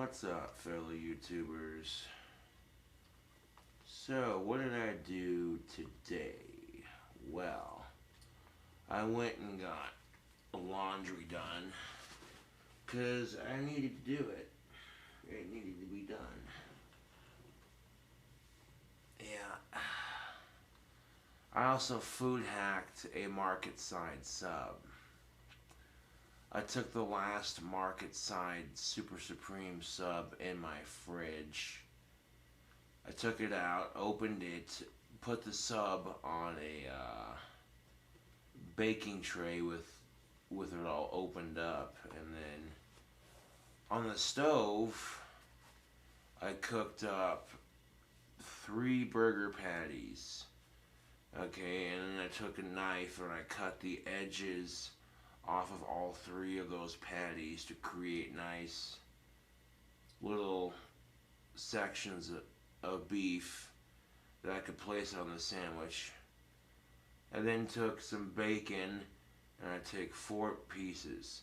What's up, fellow YouTubers? So, what did I do today? Well, I went and got laundry done because I needed to do it. It needed to be done. Yeah. I also food hacked a market side sub. I took the last market side Super Supreme sub in my fridge. I took it out, opened it, put the sub on a baking tray with it all opened up, and then on the stove I cooked up 3 burger patties. Okay, and then I took a knife and I cut the edges off of all 3 of those patties to create nice little sections of beef that I could place on the sandwich. I then took some bacon and I take 4 pieces,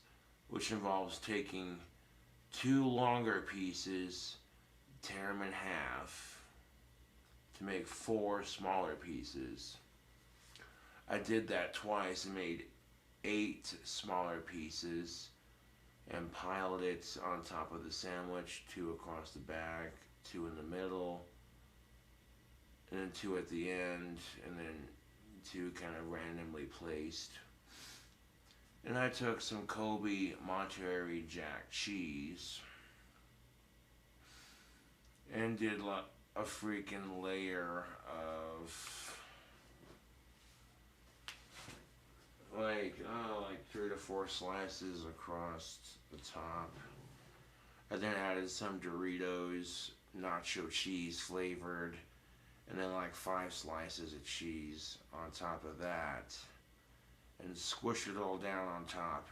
which involves taking 2 longer pieces, tear them in half to make 4 smaller pieces. I did that twice and made 8 smaller pieces and piled it on top of the sandwich, 2 across the back, 2 in the middle, and then 2 at the end, and then 2 kind of randomly placed. And I took some Kobe Monterey Jack cheese and did a freaking layer of like 3 to 4 slices across the top. I then added some Doritos nacho cheese flavored, and then like 5 slices of cheese on top of that, and squish it all down on top.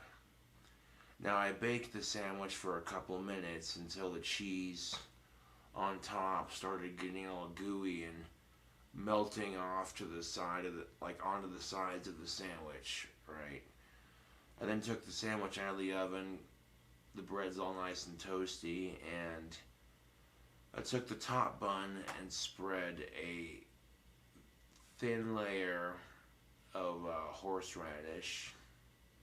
Now I baked the sandwich for a couple minutes until the cheese on top started getting all gooey and melting off to the side of onto the sides of the sandwich, right? I then took the sandwich out of the oven. The bread's all nice and toasty, and I took the top bun and spread a thin layer of horseradish,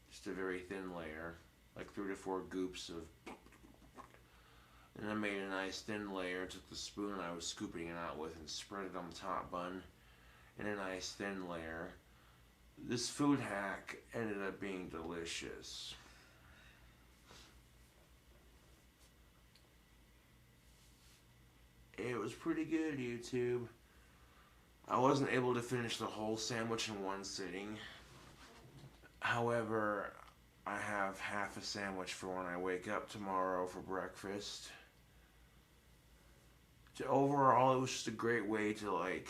just a very thin layer, like 3 to 4 goops of. And I made a nice thin layer, took the spoon I was scooping it out with and spread it on the top bun in a nice thin layer. This food hack ended up being delicious. It was pretty good, YouTube. I wasn't able to finish the whole sandwich in one sitting. However, I have half a sandwich for when I wake up tomorrow for breakfast. Overall, it was just a great way to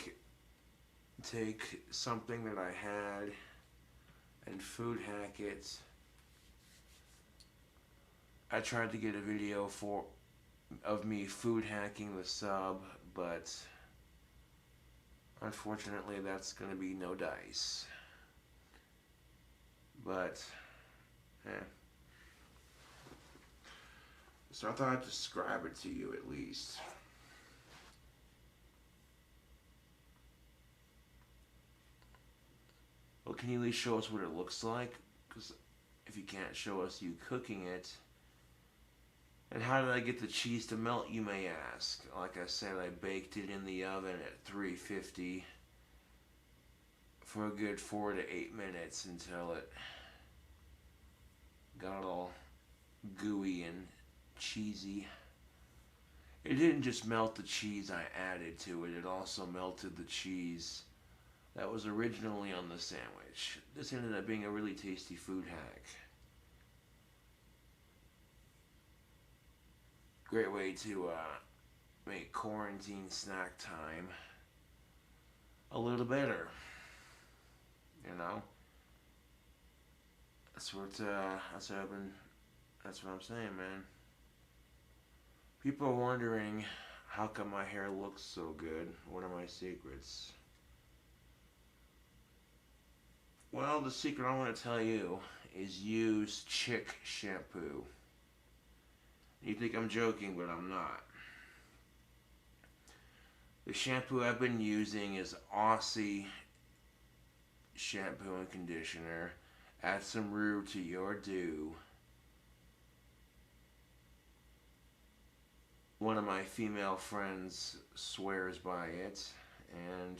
take something that I had and food hack it. I tried to get a video of me food hacking the sub, but unfortunately that's gonna be no dice. But so I thought I'd describe it to you at least. Well, can you at least show us what it looks like? Because if you can't show us you cooking it. And how did I get the cheese to melt, you may ask? Like I said, I baked it in the oven at 350 for a good 4 to 8 minutes until it got all gooey and cheesy. It didn't just melt the cheese I added to it, it also melted the cheese that was originally on the sandwich. This ended up being a really tasty food hack. Great way to make quarantine snack time a little better. You know, that's what I'm saying, man. People are wondering how come my hair looks so good. What are my secrets? Well, the secret I want to tell you is use Chick shampoo. You think I'm joking, but I'm not. The shampoo I've been using is Aussie shampoo and conditioner. Add some rue to your do. One of my female friends swears by it, and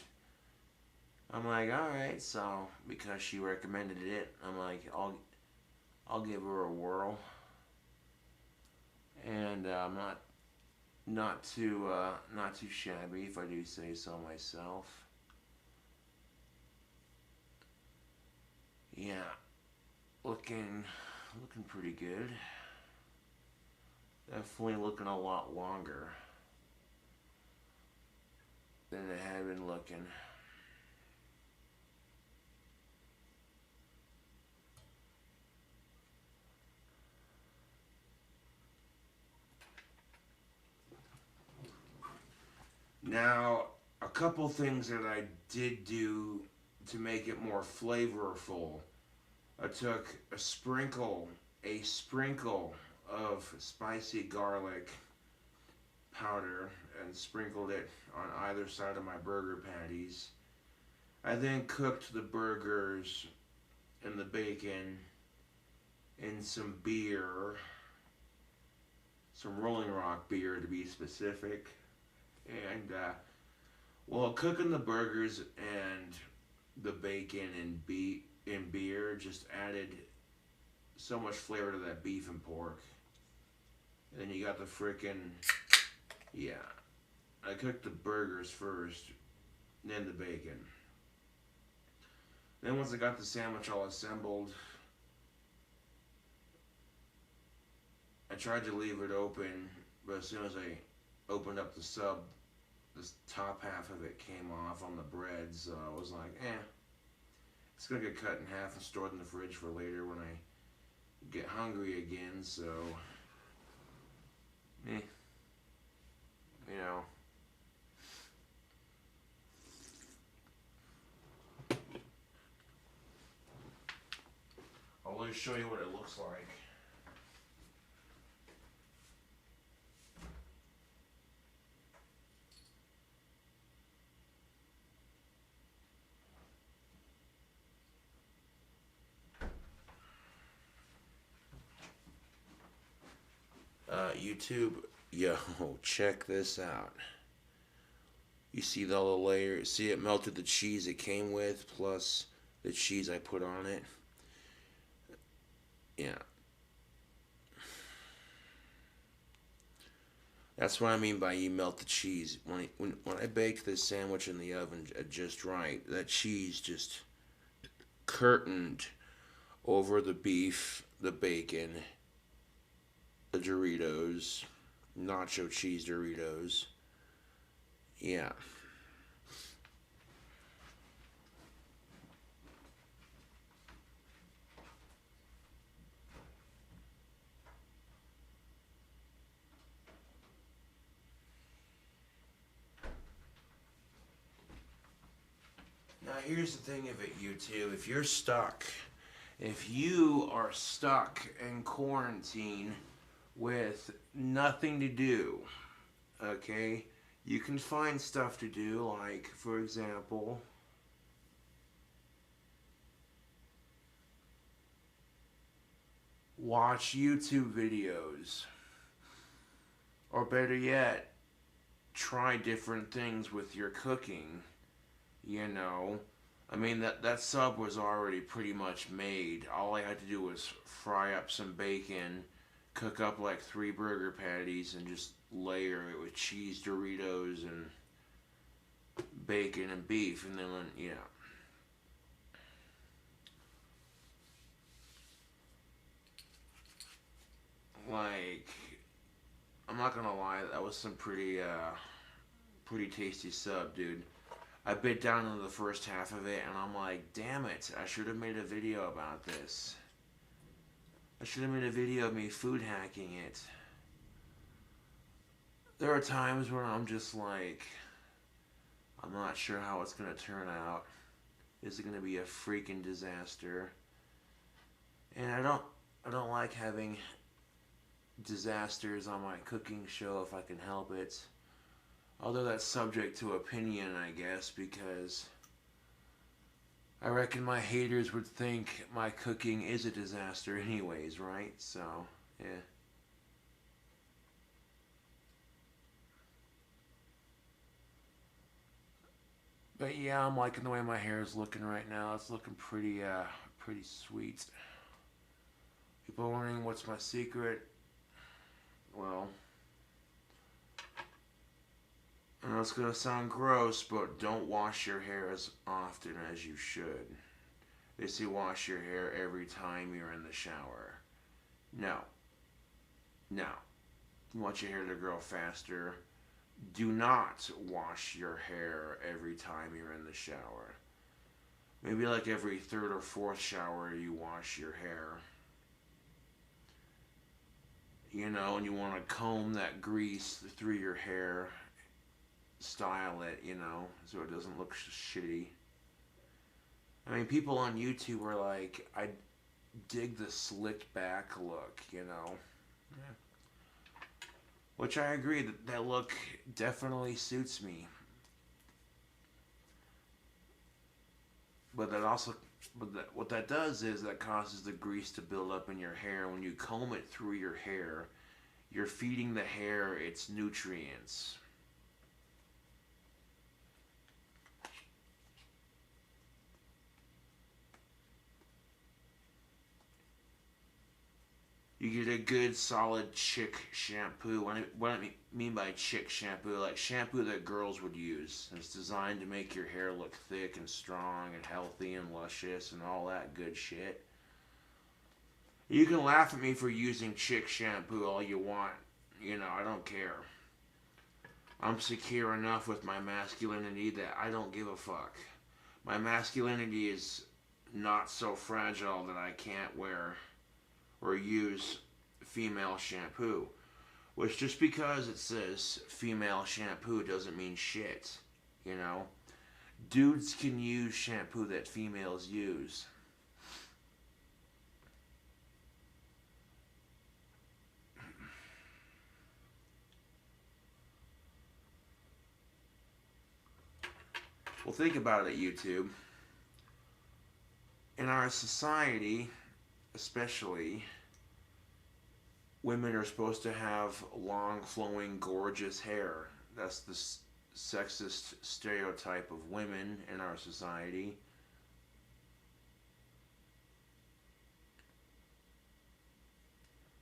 I'm like, all right. So because she recommended it, I'm like, I'll give her a whirl, and I'm not too shabby if I do say so myself. Yeah, looking pretty good. Definitely looking a lot longer than it had been looking. Now, a couple things that I did do to make it more flavorful. I took a sprinkle of spicy garlic powder and sprinkled it on either side of my burger patties. I then cooked the burgers and the bacon in some beer, some Rolling Rock beer to be specific. And while cooking the burgers and the bacon and beer just added so much flavor to that beef and pork. And then you got the frickin' yeah. I cooked the burgers first, then the bacon. Then once I got the sandwich all assembled, I tried to leave it open, but as soon as I opened up the sub, this top half of it came off on the bread, so I was like, it's gonna get cut in half and stored in the fridge for later when I get hungry again, so, you know. I'll just show you what it looks like. YouTube, yo, check this out. You see all the layers? See, it melted the cheese it came with, plus the cheese I put on it. Yeah. That's what I mean by you melt the cheese. When I bake this sandwich in the oven just right, that cheese just curtained over the beef, the bacon, the Doritos, nacho cheese Doritos. Yeah. Now here's the thing of it, you two. If you are stuck in quarantine with nothing to do, okay, you can find stuff to do, like, for example, watch YouTube videos. Or better yet, try different things with your cooking. You know, I mean, that sub was already pretty much made. All I had to do was fry up some bacon, cook up like 3 burger patties, and just layer it with cheese Doritos and bacon and beef, and then, yeah. Like, I'm not gonna lie, that was some pretty tasty sub, dude. I bit down into the first half of it, and I'm like, damn it, I should have made a video about this. I should have made a video of me food hacking it. There are times where I'm just like, I'm not sure how it's gonna turn out. Is it gonna be a freaking disaster? And I don't like having disasters on my cooking show if I can help it. Although that's subject to opinion, I guess, because I reckon my haters would think my cooking is a disaster anyways, right? So, yeah. But yeah, I'm liking the way my hair is looking right now. It's looking pretty sweet. People are wondering what's my secret. Well, I know it's gonna sound gross, but don't wash your hair as often as you should. They say wash your hair every time you're in the shower. No, no. You want your hair to grow faster? Do not wash your hair every time you're in the shower. Maybe like every third or fourth shower you wash your hair. You know, and you want to comb that grease through your hair, style it, you know, so it doesn't look shitty. I mean, people on YouTube are like, I dig the slicked back look, you know. Yeah. Which I agree that look definitely suits me. But that also, what that does is that causes the grease to build up in your hair. When you comb it through your hair, you're feeding the hair its nutrients. You get a good solid chick shampoo. What I mean by chick shampoo, like shampoo that girls would use. It's designed to make your hair look thick and strong and healthy and luscious and all that good shit. You can laugh at me for using chick shampoo all you want. You know, I don't care. I'm secure enough with my masculinity that I don't give a fuck. My masculinity is not so fragile that I can't wear or use female shampoo. Which just because it says female shampoo doesn't mean shit, you know? Dudes can use shampoo that females use. Well, think about it, YouTube. In our society, especially, women are supposed to have long, flowing, gorgeous hair. That's the sexist stereotype of women in our society.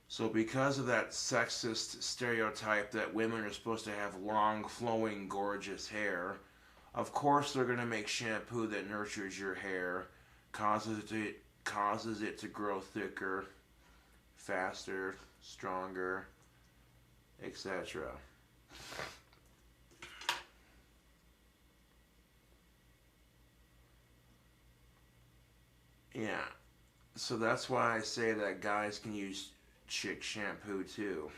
So, because of that sexist stereotype that women are supposed to have long, flowing, gorgeous hair, of course they're going to make shampoo that nurtures your hair, causes it to grow thicker, faster, stronger, etc. Yeah. So that's why I say that guys can use chick shampoo too.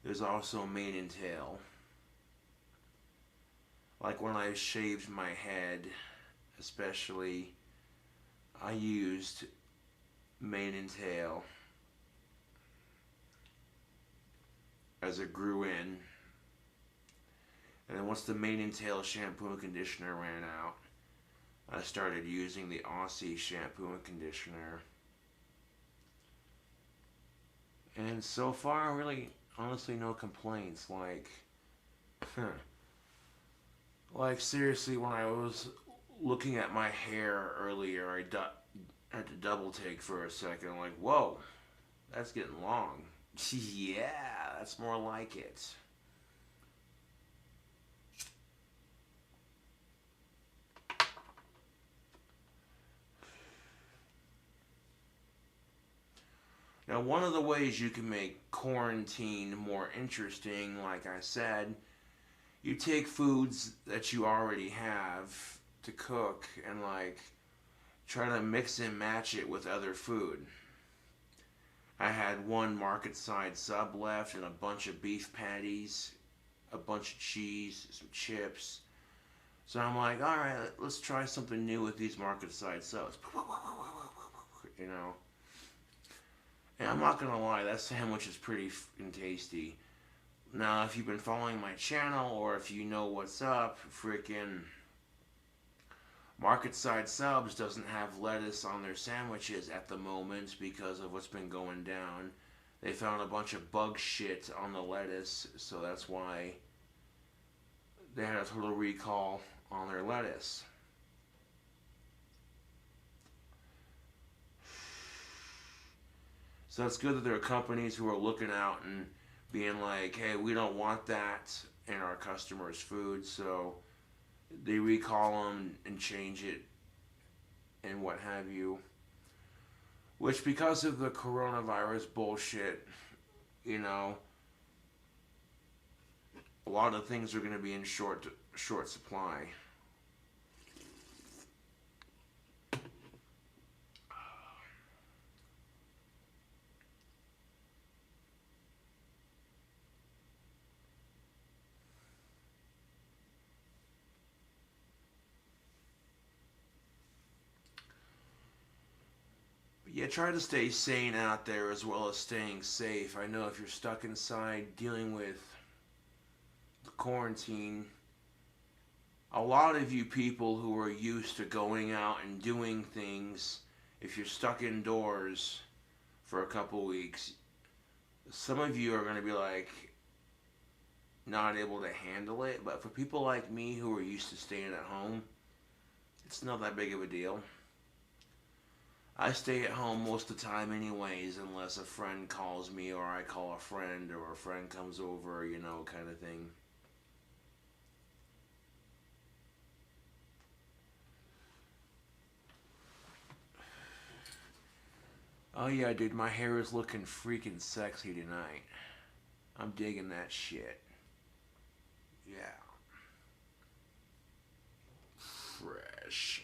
There's also mane and tail. Like when I shaved my head, especially, I used mane and tail as it grew in. And then once the mane and tail shampoo and conditioner ran out, I started using the Aussie shampoo and conditioner. And so far, really, honestly, no complaints. Like seriously, when I was looking at my hair earlier, had to double take for a second. I'm like, whoa, that's getting long. Yeah, that's more like it. Now, one of the ways you can make quarantine more interesting, like I said, you take foods that you already have to cook and try to mix and match it with other food. I had one market side sub left and a bunch of beef patties, a bunch of cheese, some chips. So I'm like, all right, let's try something new with these market side subs. You know, And I'm not gonna lie, that sandwich is pretty fucking tasty. Now, if you've been following my channel or if you know what's up, freaking Market Side Subs doesn't have lettuce on their sandwiches at the moment because of what's been going down. They found a bunch of bug shit on the lettuce, so that's why they had a total recall on their lettuce. So it's good that there are companies who are looking out and being like, hey, we don't want that in our customers' food, so they recall them and change it and what have you. Which, because of the coronavirus bullshit, you know, a lot of things are going to be in short supply. Yeah, try to stay sane out there as well as staying safe. I know if you're stuck inside dealing with the quarantine, a lot of you people who are used to going out and doing things, if you're stuck indoors for a couple weeks, some of you are going to be like not able to handle it. But for people like me who are used to staying at home, it's not that big of a deal. I stay at home most of the time anyways, unless a friend calls me or I call a friend or a friend comes over, you know, kind of thing. Oh yeah, dude, my hair is looking freaking sexy tonight. I'm digging that shit. Yeah. Fresh.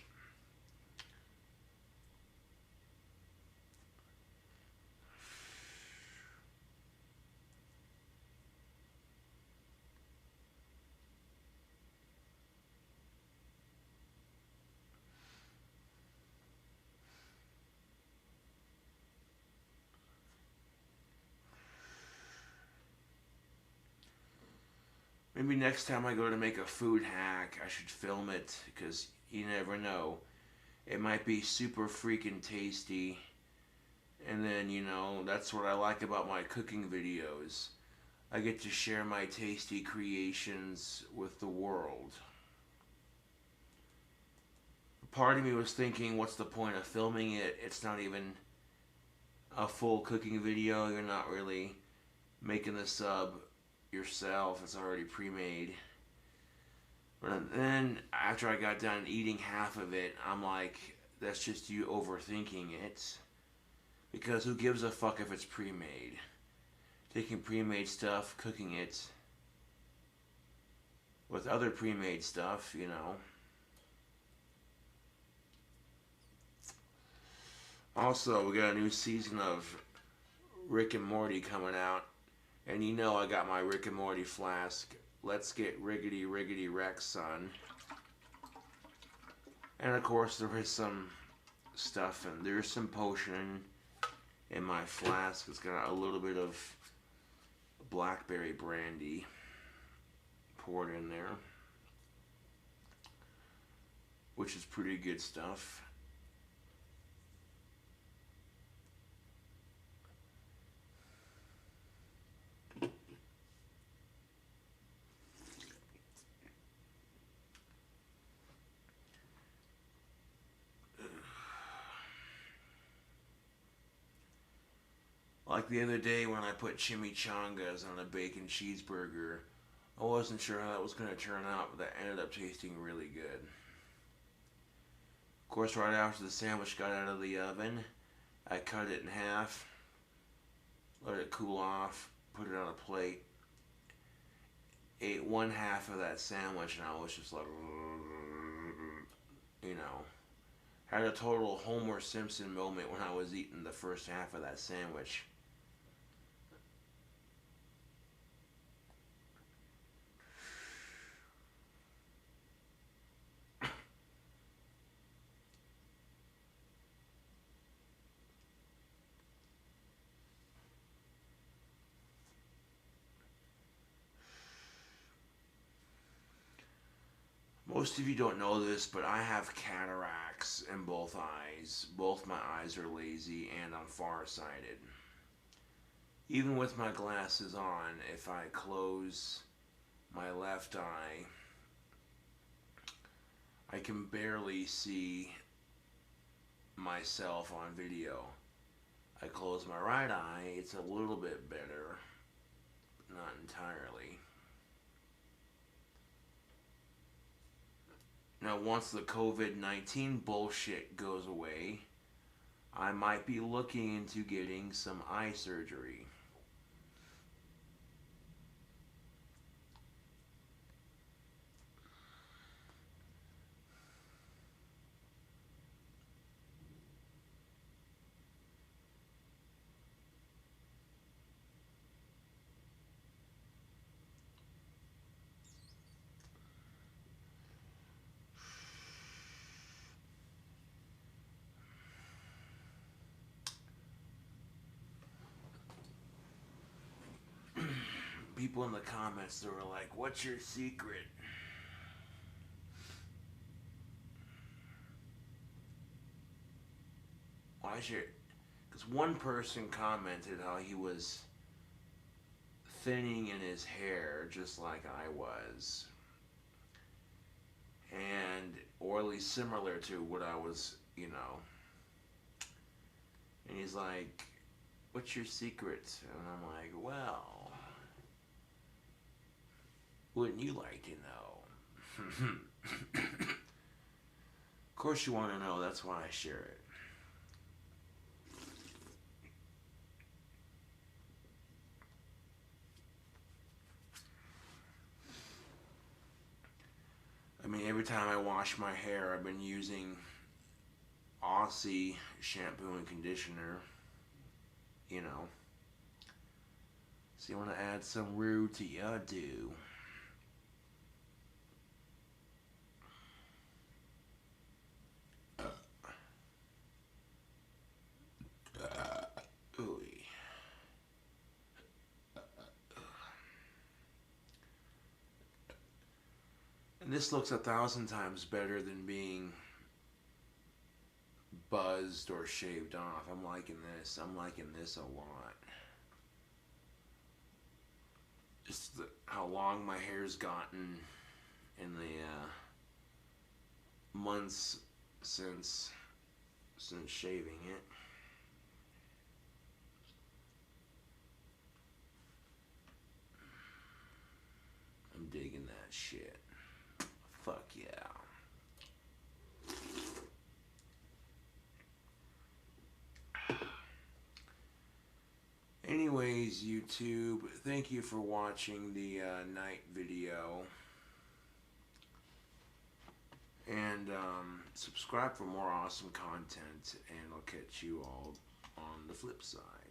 Maybe next time I go to make a food hack, I should film it, because you never know. It might be super freaking tasty. And then, you know, that's what I like about my cooking videos. I get to share my tasty creations with the world. Part of me was thinking, what's the point of filming it? It's not even a full cooking video. You're not really making the sub yourself. It's already pre-made. But then after I got done eating half of it, I'm like, that's just you overthinking it. Because who gives a fuck if it's pre-made? Taking pre-made stuff, cooking it with other pre-made stuff, you know. Also, we got a new season of Rick and Morty coming out. And you know I got my Rick and Morty flask. Let's get riggedy riggedy Rex, son. And of course there is some stuff, and there's some potion in my flask. It's got a little bit of blackberry brandy poured in there, which is pretty good stuff. Like the other day when I put chimichangas on a bacon cheeseburger, I wasn't sure how that was going to turn out, but that ended up tasting really good. Of course, right after the sandwich got out of the oven, I cut it in half, let it cool off, put it on a plate, ate one half of that sandwich, and I was just like, you know, had a total Homer Simpson moment when I was eating the first half of that sandwich. Most of you don't know this, but I have cataracts in both eyes. Both my eyes are lazy and I'm farsighted. Even with my glasses on, if I close my left eye, I can barely see myself on video. I close my right eye, it's a little bit better, but not entirely. Now, once the COVID-19 bullshit goes away, I might be looking into getting some eye surgery. People in the comments, they were like, what's your secret? Why should... Because one person commented how he was thinning in his hair just like I was. And, or at least similar to what I was, you know. And he's like, what's your secret? And I'm like, well... Wouldn't you like to know? Of course you want to know, that's why I share it. I mean, every time I wash my hair, I've been using Aussie shampoo and conditioner, you know. So you want to add some roux to your do. And this looks 1,000 times better than being buzzed or shaved off. I'm liking this. I'm liking this a lot. Just how long my hair's gotten in the months since shaving it. I'm digging that shit. Fuck yeah. Anyways, YouTube, thank you for watching the night video. And subscribe for more awesome content, and I'll catch you all on the flip side.